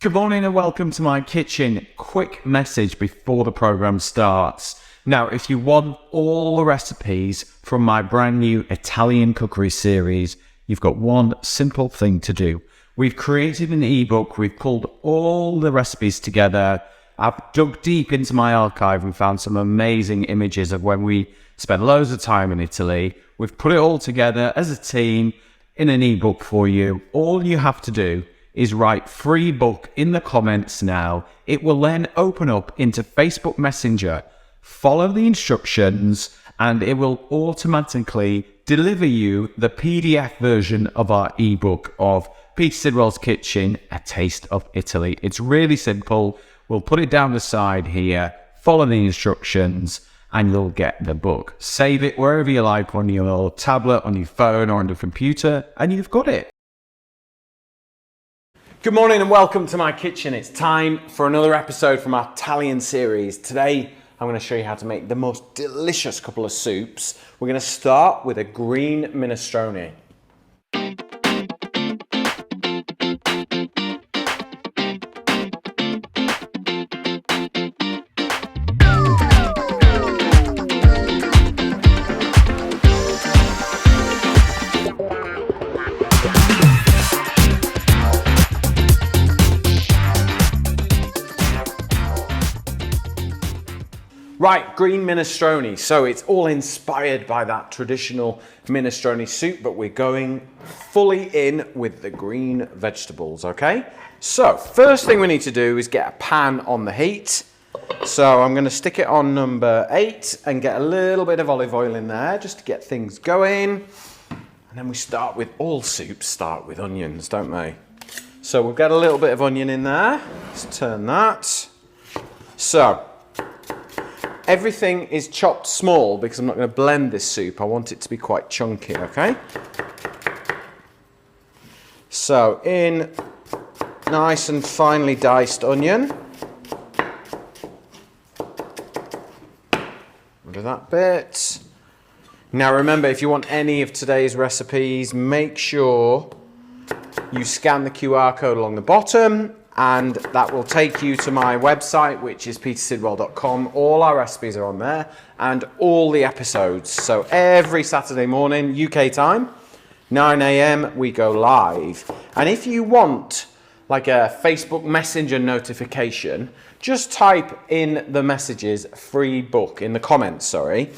Good morning and welcome to my kitchen. Quick message before the program starts. Now, if you want all the recipes from my brand new Italian cookery series, you've got one simple thing to do. We've created an ebook. We've pulled all the recipes together. I've dug deep into my archive and found some amazing images of when we spent loads of time in Italy. We've put it all together as a team in an ebook for you. All you have to do is write free book in the comments now. It will then open up into Facebook Messenger. Follow the instructions and it will automatically deliver you the PDF version of our ebook of Peter Sidwell's Kitchen, A Taste of Italy. It's really simple. We'll put it down the side here, follow the instructions, and you'll get the book. Save it wherever you like, on your tablet, on your phone, or on your computer, and you've got it. Good morning and welcome to my kitchen. It's time for another episode from our Italian series. Today, I'm going to show you how to make the most delicious couple of soups. We're going to start with a green minestrone. Right, green minestrone. So it's all inspired by that traditional minestrone soup, but we're going fully in with the green vegetables, okay? So first thing we need to do is get a pan on the heat. So I'm going to stick it on number 8 and get a little bit of olive oil in there just to get things going. And then we start with, all soups start with onions, don't they? So we'll get a little bit of onion in there. Let's turn that. So everything is chopped small because I'm not going to blend this soup. I want it to be quite chunky, okay? So in nice and finely diced onion. Rid of that bit. Now remember, if you want any of today's recipes, make sure you scan the QR code along the bottom, and that will take you to my website, which is petersidwell.com. All our recipes are on there and all the episodes. So every Saturday morning, UK time, 9 a.m, we go live. And if you want like a Facebook Messenger notification, just type in the messages free book in the comments, sorry,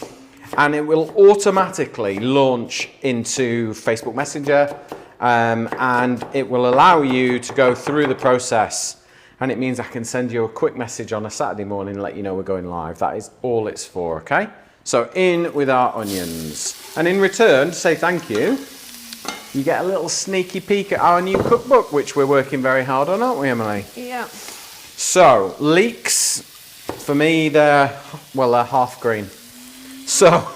and it will automatically launch into Facebook Messenger. And it will allow you to go through the process, and it means I can send you a quick message on a Saturday morning and let you know we're going live. That is all it's for, okay? So in with our onions, and in return, to say thank you, you get a little sneaky peek at our new cookbook, which we're working very hard on, aren't we, Emily? Yeah. So leeks, for me, they're half green, so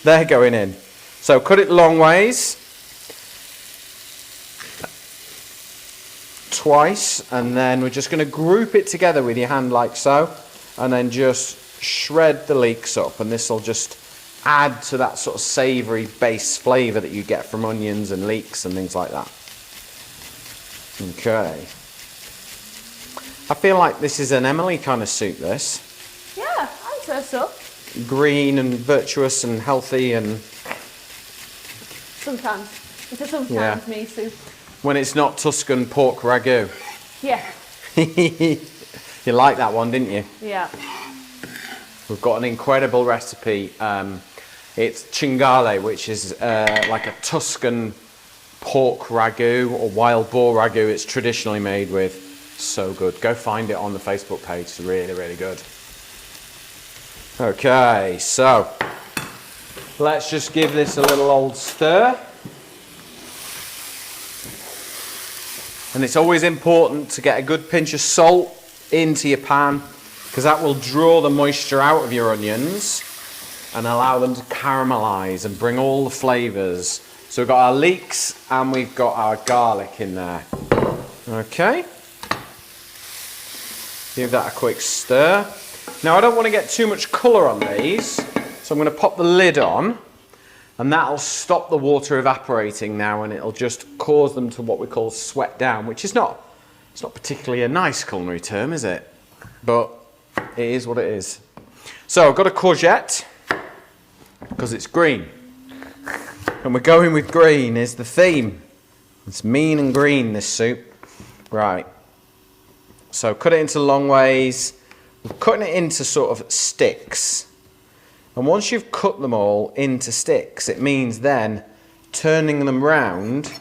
they're going in. So cut it long ways, twice, and then we're just going to group it together with your hand like so, and then just shred the leeks up, and this will just add to that sort of savoury base flavour that you get from onions and leeks and things like that. Okay. I feel like this is an Emily kind of soup, this. Yeah, I'd say so. Green and virtuous and healthy and... Sometimes. It's a sometimes me soup. When it's not Tuscan pork ragu. Yeah. You like that one, didn't you? Yeah. We've got an incredible recipe. It's cingale, which is like a Tuscan pork ragu or wild boar ragu. It's traditionally made with. So good. Go find it on the Facebook page. It's really, really good. Okay, so let's just give this a little old stir. And it's always important to get a good pinch of salt into your pan, because that will draw the moisture out of your onions and allow them to caramelize and bring all the flavors. So we've got our leeks and we've got our garlic in there. Okay. Give that a quick stir. Now I don't want to get too much colour on these, so I'm going to pop the lid on, and that'll stop the water evaporating now, and it'll just cause them to what we call sweat down, which is not It's not particularly a nice culinary term, is it? But it is what it is. So I've got a courgette, because it's green. And we're going with green is the theme. It's mean and green, this soup. Right. So cut it into long ways. We're cutting it into sort of sticks. And once you've cut them all into sticks, it means then turning them round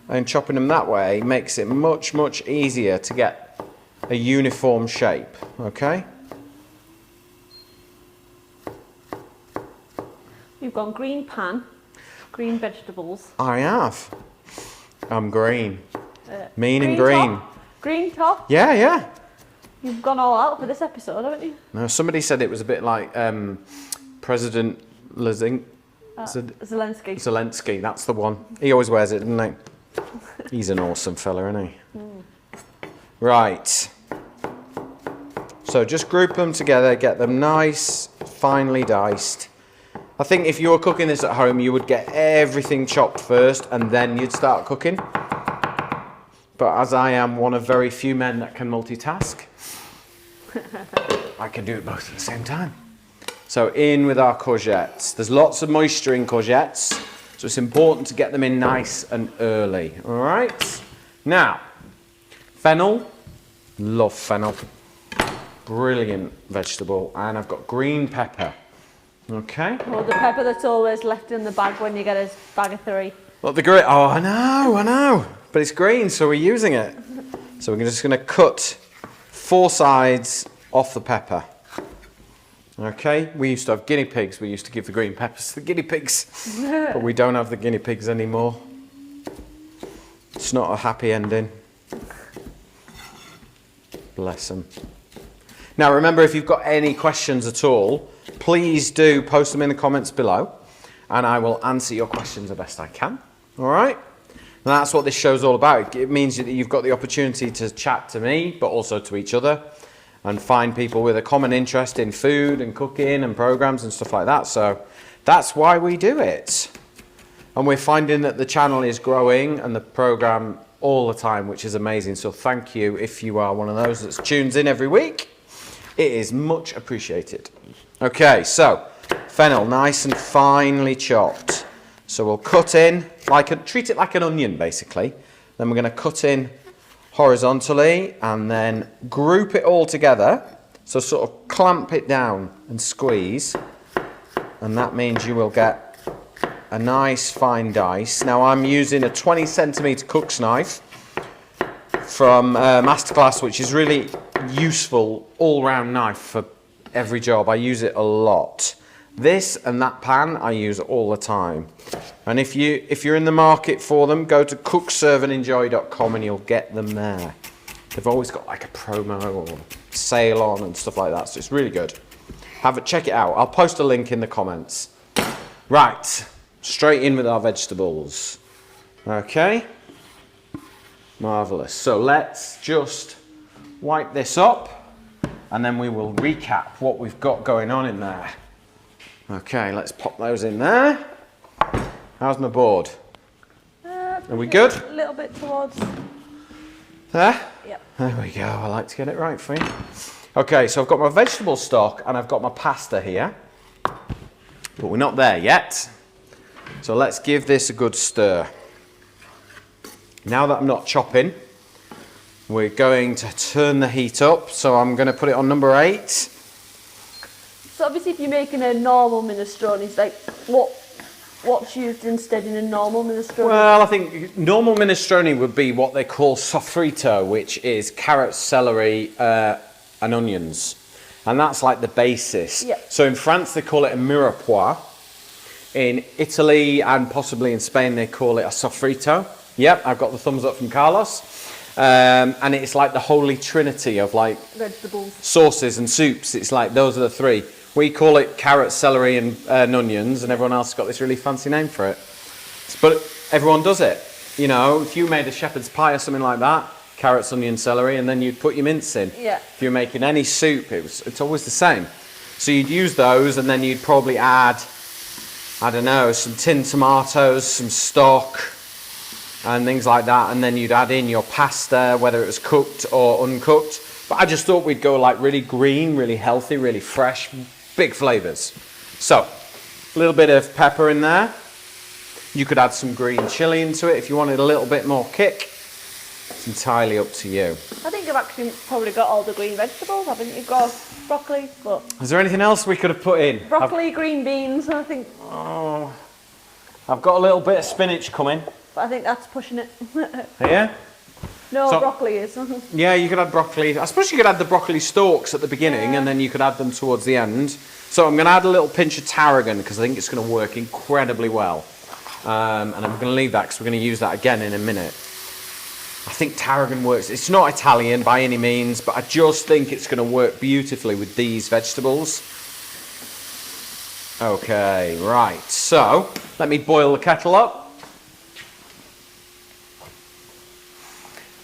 and chopping them that way makes it much, much easier to get a uniform shape, okay? You've got green pan, green vegetables. I have. I'm green. Mean and green green. Top. Green top. Yeah, yeah. You've gone all out for this episode, haven't you? No, somebody said it was a bit like President Zelensky. Zelensky, that's the one. He always wears it, doesn't he? He's an awesome fella, isn't he? Right. So just group them together, get them nice, finely diced. I think if you were cooking this at home, you would get everything chopped first and then you'd start cooking. But as I am one of very few men that can multitask, I can do it both at the same time. So in with our courgettes. There's lots of moisture in courgettes, so it's important to get them in nice and early. All right. Now, fennel. Love fennel. Brilliant vegetable. And I've got green pepper. Okay. Well, the pepper that's always left in the bag when you get a bag of 3. Look, the green. Oh, I know. But it's green, so we're using it. So we're just going to cut 4 sides off the pepper. Okay, we used to have guinea pigs. We used to give the green peppers to the guinea pigs. But we don't have the guinea pigs anymore. It's not a happy ending. Bless them. Now remember, if you've got any questions at all, please do post them in the comments below and I will answer your questions the best I can. All right? And that's what this show's all about. It means that you've got the opportunity to chat to me, but also to each other, and find people with a common interest in food and cooking and programs and stuff like that. So that's why we do it. And we're finding that the channel is growing and the program all the time, which is amazing. So thank you if you are one of those that tunes in every week. It is much appreciated. Okay, so fennel, nice and finely chopped. So we'll cut in, treat it like an onion basically. Then we're going to cut in horizontally and then group it all together. So sort of clamp it down and squeeze. And that means you will get a nice fine dice. Now I'm using a 20 centimetre cook's knife from Masterclass, which is really useful all-round knife for every job. I use it a lot. This and that pan I use all the time. And if you're in the market for them, go to cookserveandenjoy.com and you'll get them there. They've always got like a promo or sale on and stuff like that, so it's really good. Check it out. I'll post a link in the comments. Right, straight in with our vegetables. Okay, marvellous. So let's just wipe this up and then we will recap what we've got going on in there. Okay, let's pop those in there. How's my board? Are we good? A little bit towards. There? Yep. There we go. I like to get it right for you. Okay, so I've got my vegetable stock and I've got my pasta here. But we're not there yet. So let's give this a good stir. Now that I'm not chopping, we're going to turn the heat up. So I'm going to put it on number 8. So obviously if you're making a normal minestrone, it's like what's used instead in a normal minestrone? Well, I think normal minestrone would be what they call sofrito, which is carrots, celery, and onions. And that's like the basis. Yep. So in France, they call it a mirepoix. In Italy and possibly in Spain, they call it a sofrito. Yep, I've got the thumbs up from Carlos. And it's like the holy trinity of like Vegetables. Sauces and soups. It's like those are the 3. We call it carrots, celery and onions, and everyone else has got this really fancy name for it. But everyone does it. You know, if you made a shepherd's pie or something like that, carrots, onion, celery, and then you'd put your mince in. Yeah. If you're making any soup, it's always the same. So you'd use those, and then you'd probably add, I don't know, some tinned tomatoes, some stock, and things like that, and then you'd add in your pasta, whether it was cooked or uncooked. But I just thought we'd go like really green, really healthy, really fresh, big flavours. So, a little bit of pepper in there. You could add some green chilli into it if you wanted a little bit more kick. It's entirely up to you. I think you've actually probably got all the green vegetables, haven't you? You've got broccoli, but... Is there anything else we could have put in? Broccoli, green beans, I think... Oh, I've got a little bit of spinach coming. But I think that's pushing it. Yeah? No, So- broccoli is. Yeah, you could add broccoli. I suppose you could add the broccoli stalks at the beginning, and then you could add them towards the end. So I'm going to add a little pinch of tarragon because I think it's going to work incredibly well. And I'm going to leave that because we're going to use that again in a minute. I think tarragon works. It's not Italian by any means, but I just think it's going to work beautifully with these vegetables. Okay, right. So let me boil the kettle up.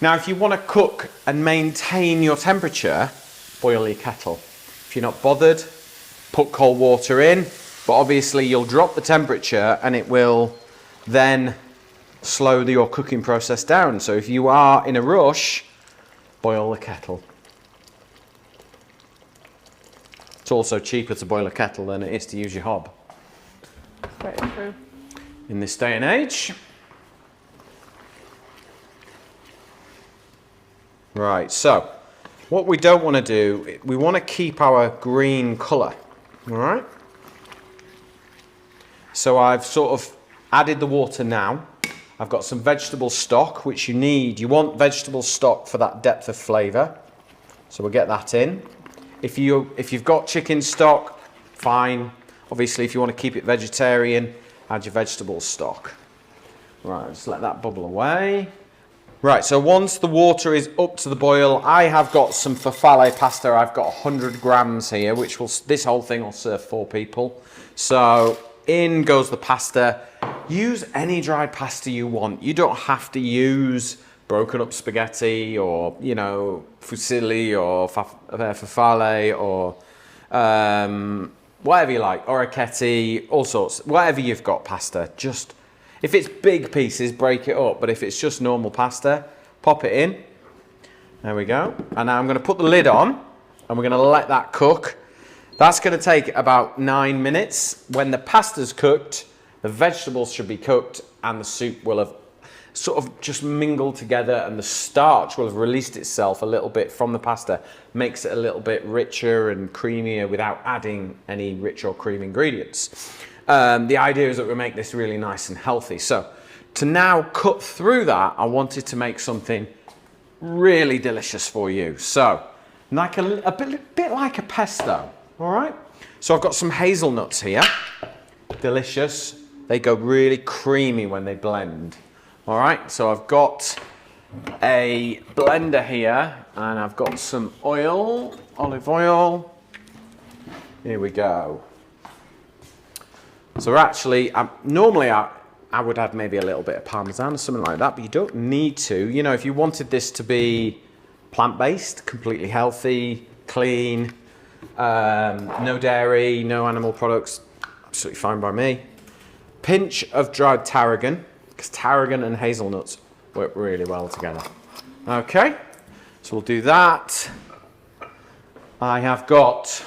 Now, if you want to cook and maintain your temperature, boil your kettle. If you're not bothered, put cold water in, but obviously you'll drop the temperature and it will then slow your cooking process down. So if you are in a rush, boil the kettle. It's also cheaper to boil a kettle than it is to use your hob. Very true. In this day and age. Right, so what we don't want to do, we want to keep our green colour, all right? So I've sort of added the water now. I've got some vegetable stock, which you need. You want vegetable stock for that depth of flavour. So we'll get that in. If you've got chicken stock, fine. Obviously, if you want to keep it vegetarian, add your vegetable stock. Right, just let that bubble away. Right, so once the water is up to the boil, I have got some farfalle pasta. I've got 100 grams here, which will, this whole thing will serve 4 people. So in goes the pasta. Use any dried pasta you want. You don't have to use broken up spaghetti or, you know, fusilli or farfalle or whatever you like, orecchiette, all sorts. Whatever you've got pasta, just... If it's big pieces, break it up. But if it's just normal pasta, pop it in. There we go. And now I'm going to put the lid on and we're going to let that cook. That's going to take about 9 minutes. When the pasta's cooked, the vegetables should be cooked and the soup will have sort of just mingled together and the starch will have released itself a little bit from the pasta. Makes it a little bit richer and creamier without adding any rich or cream ingredients. The idea is that we make this really nice and healthy. So to now cut through that, I wanted to make something really delicious for you. So like a bit like a pesto, all right? So I've got some hazelnuts here, delicious. They go really creamy when they blend, all right? So I've got a blender here and I've got some oil, olive oil. Here we go. So actually, normally I would add maybe a little bit of parmesan or something like that, but you don't need to. You know, if you wanted this to be plant-based, completely healthy, clean, no dairy, no animal products, absolutely fine by me. Pinch of dried tarragon, because tarragon and hazelnuts work really well together. Okay, so we'll do that. I have got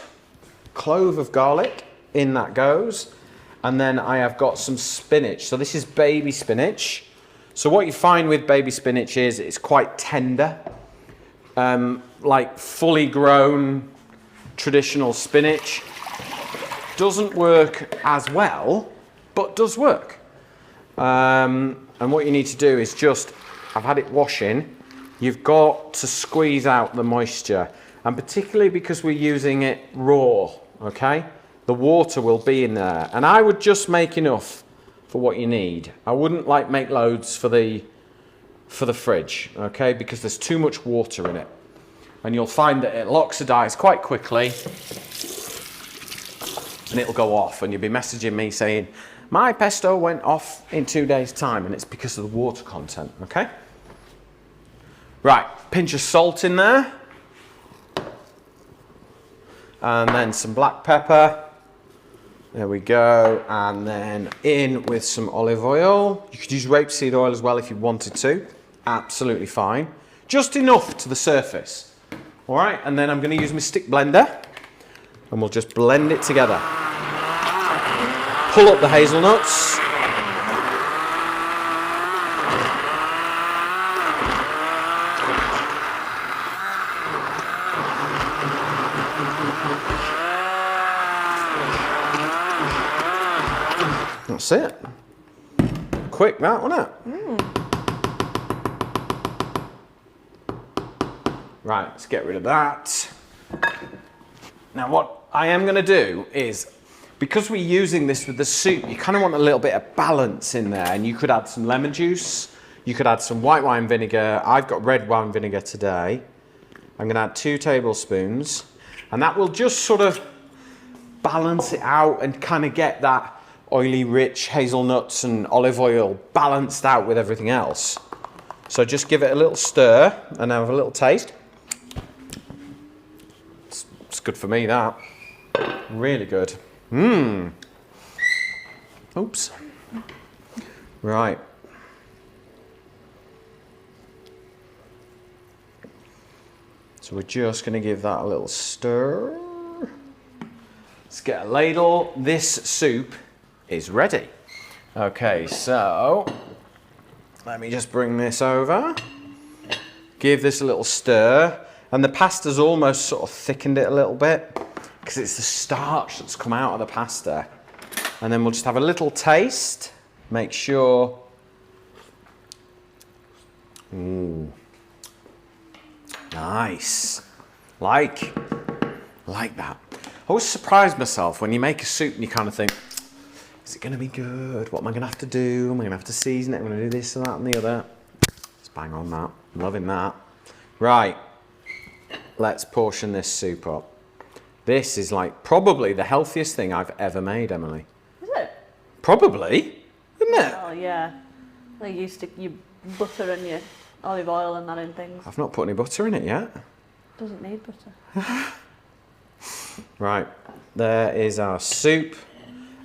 clove of garlic, in that goes. And then I have got some spinach. So this is baby spinach. So what you find with baby spinach is it's quite tender. Like fully grown traditional spinach doesn't work as well, but does work. And what you need to do is just, I've had it washing, you've got to squeeze out the moisture. And particularly because we're using it raw, okay? The water will be in there, and I would just make enough for what you need. I wouldn't like make loads for the fridge, okay? Because there's too much water in it, and you'll find that it'll oxidize quite quickly, and it'll go off, and you'll be messaging me saying, my pesto went off in 2 days' time, and it's because of the water content, okay? Right, pinch of salt in there, and then some black pepper. There we go. And then in with some olive oil. You could use rapeseed oil as well if you wanted to. Absolutely fine. Just enough to the surface. All right, and then I'm going to use my stick blender and we'll just blend it together. Pull up the hazelnuts. That's it. Quick that, wasn't it? Right, let's get rid of that. Now what I am going to do is, because we're using this with the soup, you kind of want a little bit of balance in there, and you could add some lemon juice, you could add some white wine vinegar. I've got red wine vinegar today. I'm going to add 2 tablespoons, and that will just sort of balance it out and kind of get that oily, rich hazelnuts and olive oil balanced out with everything else. So just give it a little stir and have a little taste. It's good for me, that. Really good. Oops. Right. So we're just going to give that a little stir. Let's get a ladle. This soup is ready. Okay, so let me just bring this over. Give this a little stir. And the pasta's almost sort of thickened it a little bit because it's the starch that's come out of the pasta. And then we'll just have a little taste. Make sure. Ooh. Nice. Like that. I always surprise myself when you make a soup and you kind of think, is it going to be good? What am I going to have to do? Am I going to have to season it? I'm going to do this and that and the other. Let's bang on that. I'm loving that. Right. Let's portion this soup up. This is like probably the healthiest thing I've ever made, Emily. Is it? Probably, isn't it? Oh yeah. Like you stick your butter and your olive oil and that in things. I've not put any butter in it yet. Doesn't need butter. Right, there is our soup.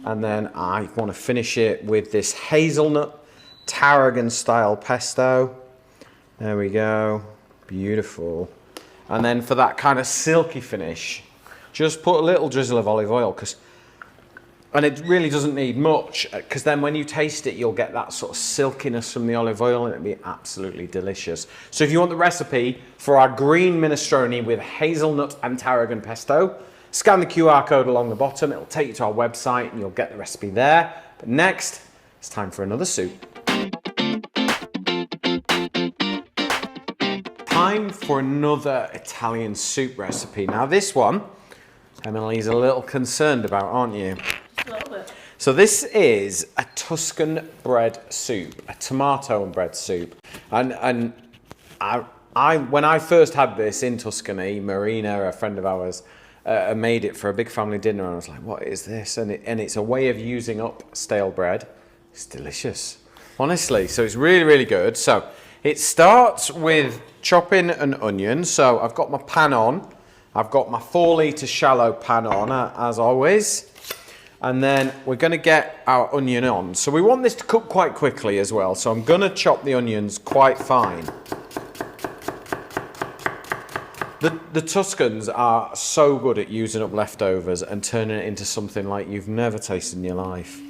And then I want to finish it with this hazelnut tarragon style pesto. There we go. Beautiful. And then for that kind of silky finish, just put a little drizzle of olive oil, and it really doesn't need much, because then when you taste it, you'll get that sort of silkiness from the olive oil, and it'll be absolutely delicious. So if you want the recipe for our green minestrone with hazelnut and tarragon pesto, scan the QR code along the bottom. It'll take you to our website, and you'll get the recipe there. But next, it's time for another soup. Time for another Italian soup recipe. Now this one, Emily's a little concerned about, aren't you? A little bit. So this is a Tuscan bread soup, a tomato and bread soup. And I when I first had this in Tuscany, Marina, a friend of ours, made it for a big family dinner, and I was like, what is this? And it's a way of using up stale bread. It's delicious, honestly. So it's really, really good. So it starts with chopping an onion. So I've got my pan on. I've got my 4-litre shallow pan on, as always. And then we're going to get our onion on. So we want this to cook quite quickly as well. So I'm going to chop the onions quite fine. The Tuscans are so good at using up leftovers and turning it into something like you've never tasted in your life.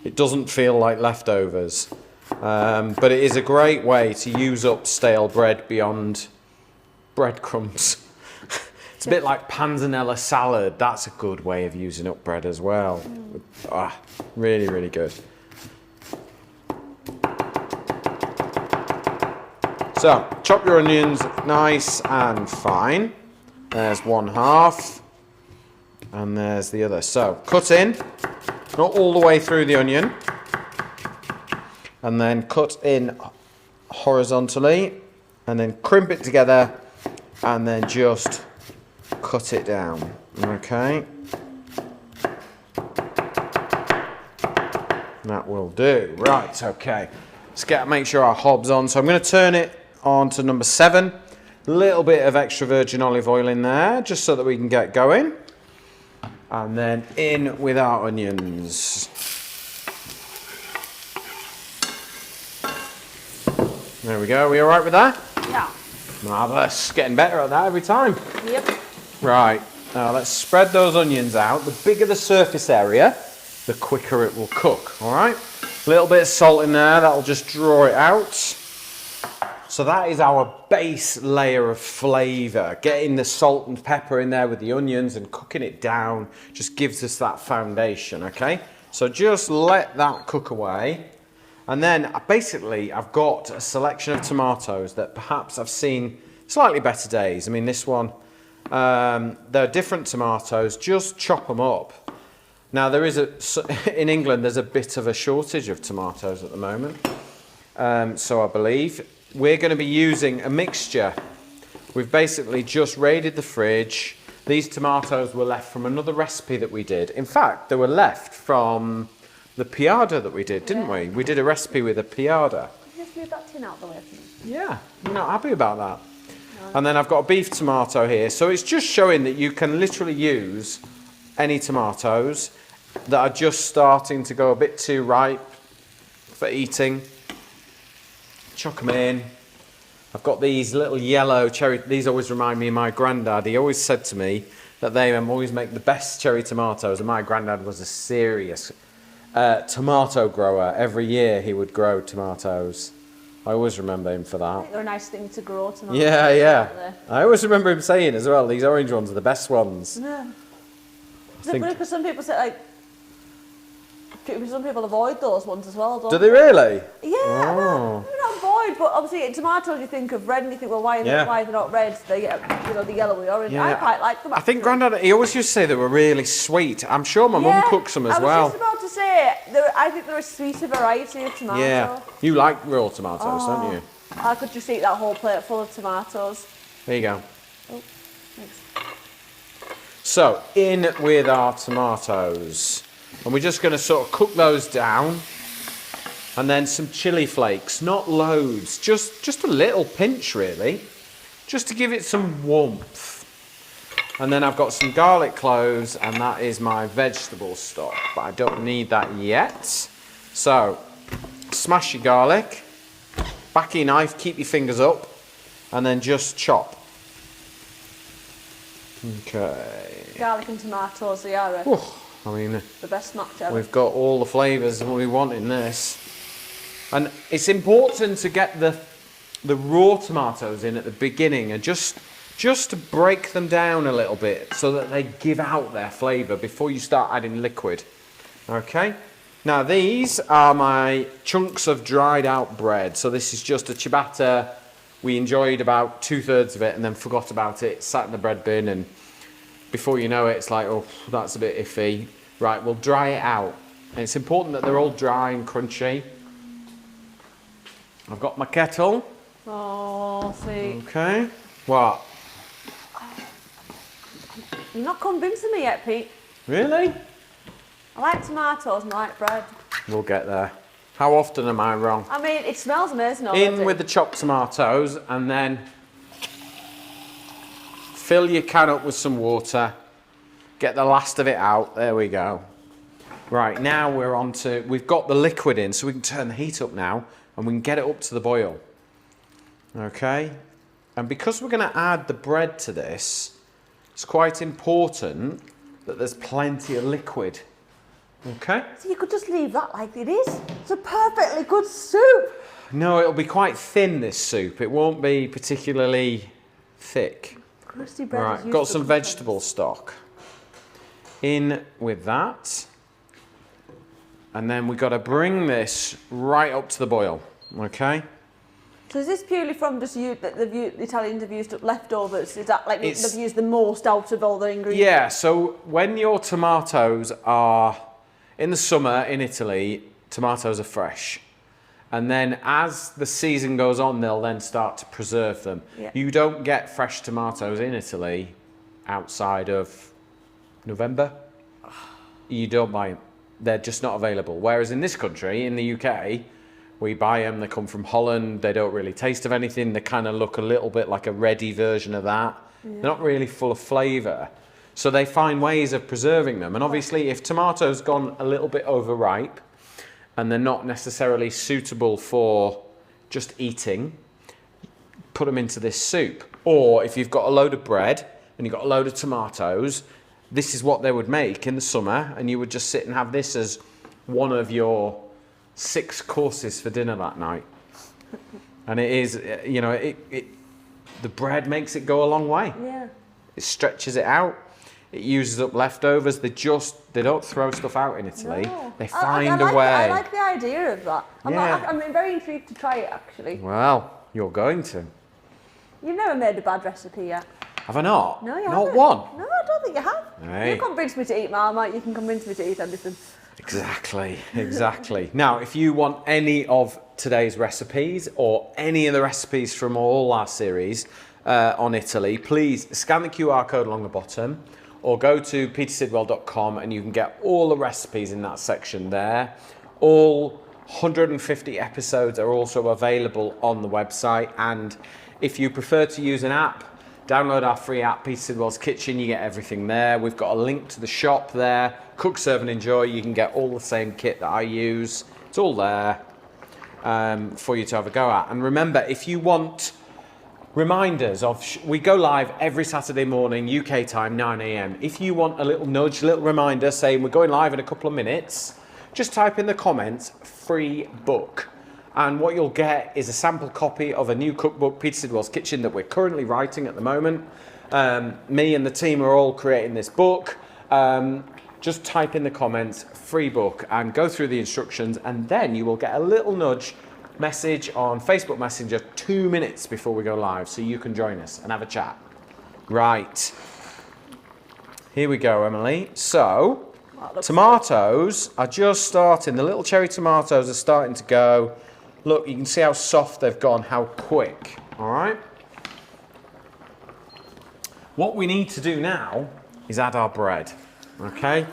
It doesn't feel like leftovers. But it is a great way to use up stale bread beyond breadcrumbs. It's a bit like panzanella salad. That's a good way of using up bread as well. Really, really good. So, chop your onions nice and fine. There's one half, and there's the other. So, cut in, not all the way through the onion, and then cut in horizontally, and then crimp it together, and then just cut it down. Okay. That will do. Right, okay. Let's make sure our hob's on. So I'm going to turn it on to number 7. A little bit of extra virgin olive oil in there, just so that we can get going. And then in with our onions. There we go. Are we all right with that? Yeah. Marvellous. Getting better at that every time. Yep. Right. Now let's spread those onions out. The bigger the surface area, the quicker it will cook. All right. A little bit of salt in there. That'll just draw it out. So that is our base layer of flavour. Getting the salt and pepper in there with the onions and cooking it down just gives us that foundation, okay? So just let that cook away. And then basically I've got a selection of tomatoes that perhaps I've seen slightly better days. I mean, this one, they're different tomatoes, just chop them up. Now there is in England, there's a bit of a shortage of tomatoes at the moment. So I believe. We're going to be using a mixture. We've basically just raided the fridge. These tomatoes were left from another recipe that we did. In fact, they were left from the piada that we did, didn't we? We did a recipe with a piada. Can you just move that tin out the way for me? Yeah, I'm not happy about that. No. And then I've got a beef tomato here. So it's just showing that you can literally use any tomatoes that are just starting to go a bit too ripe for eating. Chuck them in. I've got these little yellow cherry. These always remind me of my granddad. He always said to me that they always make the best cherry tomatoes. And my granddad was a serious tomato grower. Every year he would grow tomatoes. I always remember him for that. They're a nice thing to grow, tomatoes. Yeah, yeah. I always remember him saying as well, these orange ones are the best ones. Yeah. Because some people say, like, some people avoid those ones as well, don't Do they really? Yeah, well, maybe not avoid, but obviously in tomatoes you think of red and you think, well, why are they not red? They get, the yellowy orange. Yeah. I quite like them. I think Grandad, he always used to say they were really sweet. I'm sure my mum cooks them as well. I was just about to say, I think they're a sweeter variety of tomato. Yeah, you like raw tomatoes, don't you? I could just eat that whole plate full of tomatoes. There you go. Oh, thanks. So, in with our tomatoes. And we're just going to sort of cook those down. And then some chili flakes, not loads, just a little pinch really, just to give it some warmth. And then I've got some garlic cloves, and that is my vegetable stock, but I don't need that yet. So, smash your garlic, back your knife, keep your fingers up, and then just chop. Okay. Garlic and tomatoes, they are I mean, the best match ever. We've got all the flavours we want in this. And it's important to get the raw tomatoes in at the beginning and just to break them down a little bit so that they give out their flavour before you start adding liquid. Okay? Now these are my chunks of dried out bread. So this is just a ciabatta. We enjoyed about 2/3 of it and then forgot about it, sat in the bread bin, and before you know it, it's like, oh, that's a bit iffy. Right, we'll dry it out. And it's important that they're all dry and crunchy. I've got my kettle. Oh, see. Okay. What? You're not convincing me yet, Pete. Really? I like tomatoes and I like bread. We'll get there. How often am I wrong? I mean, it smells amazing already. In with the chopped tomatoes and then fill your can up with some water. Get the last of it out. There we go. Right, now we've got the liquid in, so we can turn the heat up now and we can get it up to the boil. Okay? And because we're going to add the bread to this, it's quite important that there's plenty of liquid. Okay? So you could just leave that like it is. It's a perfectly good soup. No, it'll be quite thin, this soup. It won't be particularly thick. Crusty bread. Right, got some vegetable stock. In with that. And then we've got to bring this right up to the boil. Okay? So is this purely from just the Italians have used up leftovers? Is that like they've used the most out of all the ingredients? Yeah, so when your tomatoes are, in the summer in Italy, tomatoes are fresh. And then as the season goes on, they'll then start to preserve them. Yeah. You don't get fresh tomatoes in Italy outside of November. You don't buy them. They're just not available. Whereas in this country, in the UK, we buy them. They come from Holland. They don't really taste of anything. They kind of look a little bit like a ready version of that. Yeah. They're not really full of flavour. So they find ways of preserving them. And obviously if tomatoes gone a little bit overripe and they're not necessarily suitable for just eating, put them into this soup. Or if you've got a load of bread and you've got a load of tomatoes, this is what they would make in the summer, and you would just sit and have this as one of your 6 courses for dinner that night. And it is, you know, the bread makes it go a long way. Yeah. It stretches it out. It uses up leftovers. They don't throw stuff out in Italy. No. They find a a way. I like the idea of that. Yeah. I'm very intrigued to try it, actually. Well, you're going to. You've never made a bad recipe yet. Have I not? No, you not haven't. one. No, I don't think you have. Hey. You convinced me to eat Marmite, you can convince me to eat anything. Exactly, exactly. Now, if you want any of today's recipes or any of the recipes from all our series on Italy, please scan the QR code along the bottom or go to petersidwell.com and you can get all the recipes in that section there. All 150 episodes are also available on the website, and if you prefer to use an app, download our free app, Peter Sidwell's Kitchen. You get everything there. We've got a link to the shop there. Cook, serve and enjoy. You can get all the same kit that I use. It's all there for you to have a go at. And remember, if you want reminders of, we go live every Saturday morning, UK time, 9 a.m. If you want a little nudge, a little reminder saying we're going live in a couple of minutes, just type in the comments, free book. And what you'll get is a sample copy of a new cookbook, Peter Sidwell's Kitchen, that we're currently writing at the moment. Me and the team are all creating this book. Just type in the comments, free book, and go through the instructions, and then you will get a little nudge message on Facebook Messenger 2 minutes before we go live, so you can join us and have a chat. Right. Here we go, Emily. So, tomatoes are just starting. The little cherry tomatoes are starting to go. Look, you can see how soft they've gone, how quick, all right? What we need to do now is add our bread, okay?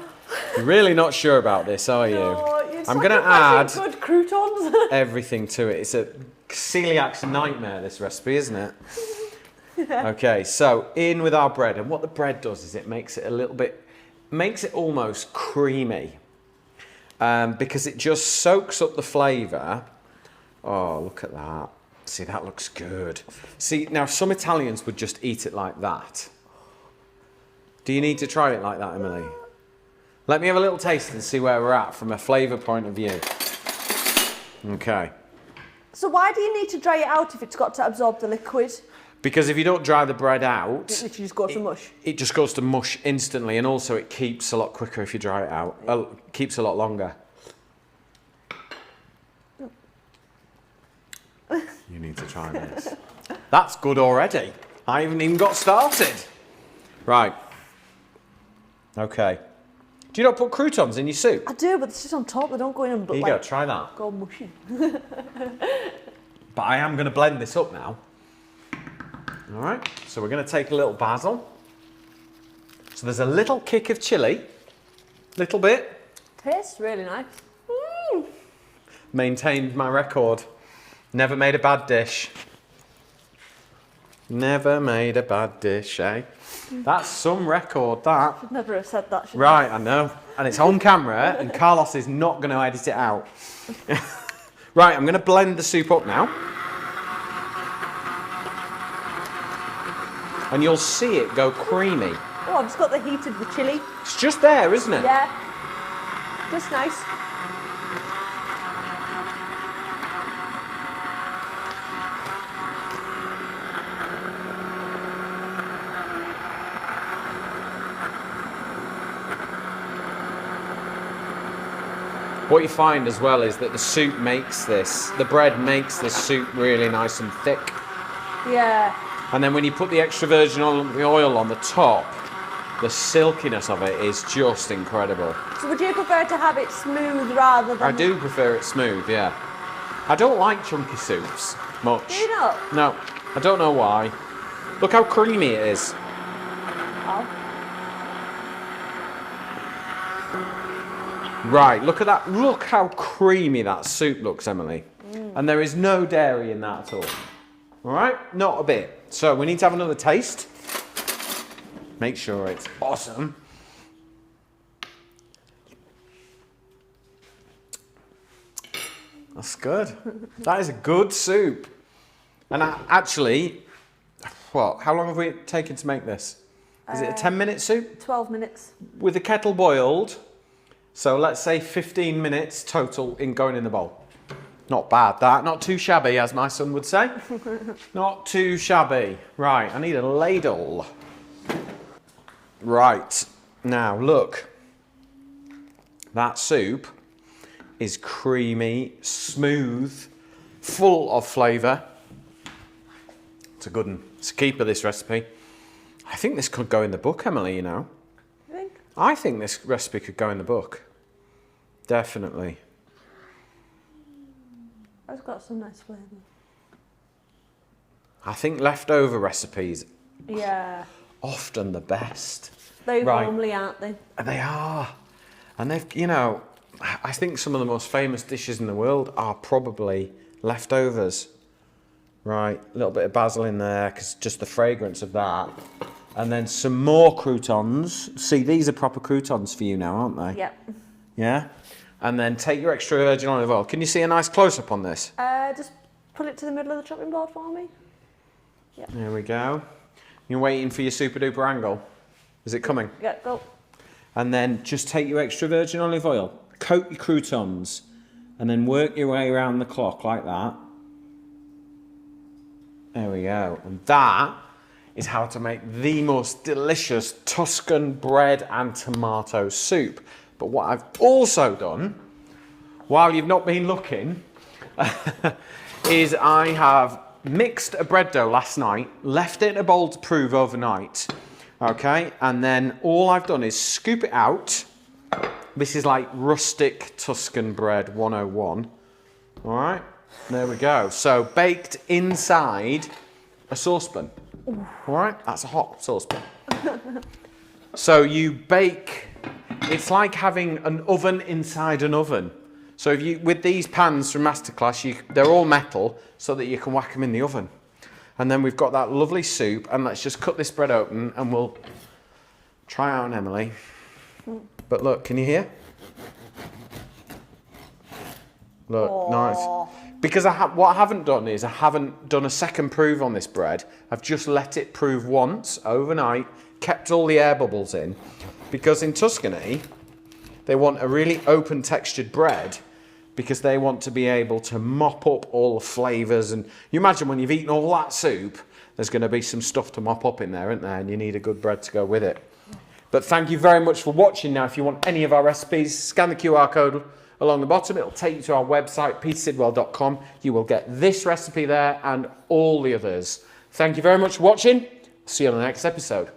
You're really not sure about this, are you? No, I'm going to add good croutons. everything to it. It's a celiac's nightmare, this recipe, isn't it? Yeah. Okay, so in with our bread. And what the bread does is it makes it a little bit, makes it almost creamy, because it just soaks up the flavour. Oh, look at that. See, that looks good. See, now some Italians would just eat it like that. Do you need to try it like that, Emily? Let me have a little taste and see where we're at from a flavour point of view. Okay. So why do you need to dry it out if it's got to absorb the liquid? Because if you don't dry the bread out, It literally just goes to mush. it just goes to mush instantly, and also it keeps a lot quicker if you dry it out. Keeps a lot longer. You need to try this. That's good already. I haven't even got started. Right. Okay. Do you not put croutons in your soup? I do, but it's just on top. They don't go in and Here you go, try that. go mushy. But I am going to blend this up now. All right. So we're going to take a little basil. So there's a little kick of chilli. Little bit. Tastes really nice. Mm. Maintained my record. Never made a bad dish. Never made a bad dish, eh? That's some record, that. Should never have said that, should Right, I know. And it's on camera, and Carlos is not going to edit it out. Right, I'm going to blend the soup up now. And you'll see it go creamy. Oh, I've just got the heat of the chilli. It's just there, isn't it? Yeah. Just nice. What you find as well is that the soup makes this, the bread makes this soup really nice and thick. Yeah. And then when you put the extra virgin oil on the top, the silkiness of it is just incredible. So would you prefer to have it smooth rather than... I do prefer it smooth, yeah. I don't like chunky soups much. Do you not? No, I don't know why. Look how creamy it is. Oh. Right, look at that. Look how creamy that soup looks, Emily. And there is no dairy in that at all. All right, not a bit. So we need to have another taste. make sure it's awesome. That's good. That is a good soup. And actually, what? How long have we taken to make this? Is it a 10-minute soup? 12 minutes. With the kettle boiled. So let's say 15 minutes total in going in the bowl. Not bad, that. Not too shabby, as my son would say. Not too shabby. Right, I need a ladle. Right, now look. That soup is creamy, smooth, full of flavour. It's a good one. It's a keeper, this recipe. I think this could go in the book, Emily, you know. You think? I think this recipe could go in the book. Definitely. It's got some nice flavour. I think leftover recipes Yeah. often the best. They're Right. homely, aren't they? They are. And they've, you know, I think some of the most famous dishes in the world are probably leftovers. Right, a little bit of basil in there, because just the fragrance of that. And then some more croutons. See, these are proper croutons for you now, aren't they? Yep. Yeah? And then take your extra virgin olive oil. Can you see a nice close-up on this? Just put it to the middle of the chopping board for me. Yep. There we go. You're waiting for your super-duper angle. Is it coming? Yeah, go. And then just take your extra virgin olive oil, coat your croutons, and then work your way around the clock like that. There we go. And that is how to make the most delicious Tuscan bread and tomato soup. But what I've also done, while you've not been looking, is I have mixed a bread dough last night, left it in a bowl to prove overnight. Okay, and then all I've done is scoop it out. This is like rustic Tuscan bread 101. All right, there we go. So baked inside a saucepan. All right, that's a hot saucepan. So you bake, it's like having an oven inside an oven. So if you, with these pans from Masterclass, they're all metal so that you can whack them in the oven. And then we've got that lovely soup, and let's just cut this bread open and we'll try out on Emily. But look, can you hear? Look, Aww. nice. Because what I haven't done is I haven't done a second prove on this bread. I've just let it prove once overnight, kept all the air bubbles in. Because in Tuscany, they want a really open textured bread because they want to be able to mop up all the flavours. And you imagine when you've eaten all that soup, there's going to be some stuff to mop up in there, isn't there? And you need a good bread to go with it. But thank you very much for watching. Now, if you want any of our recipes, scan the QR code along the bottom. It'll take you to our website, petersidwell.com. You will get this recipe there and all the others. Thank you very much for watching. See you on the next episode.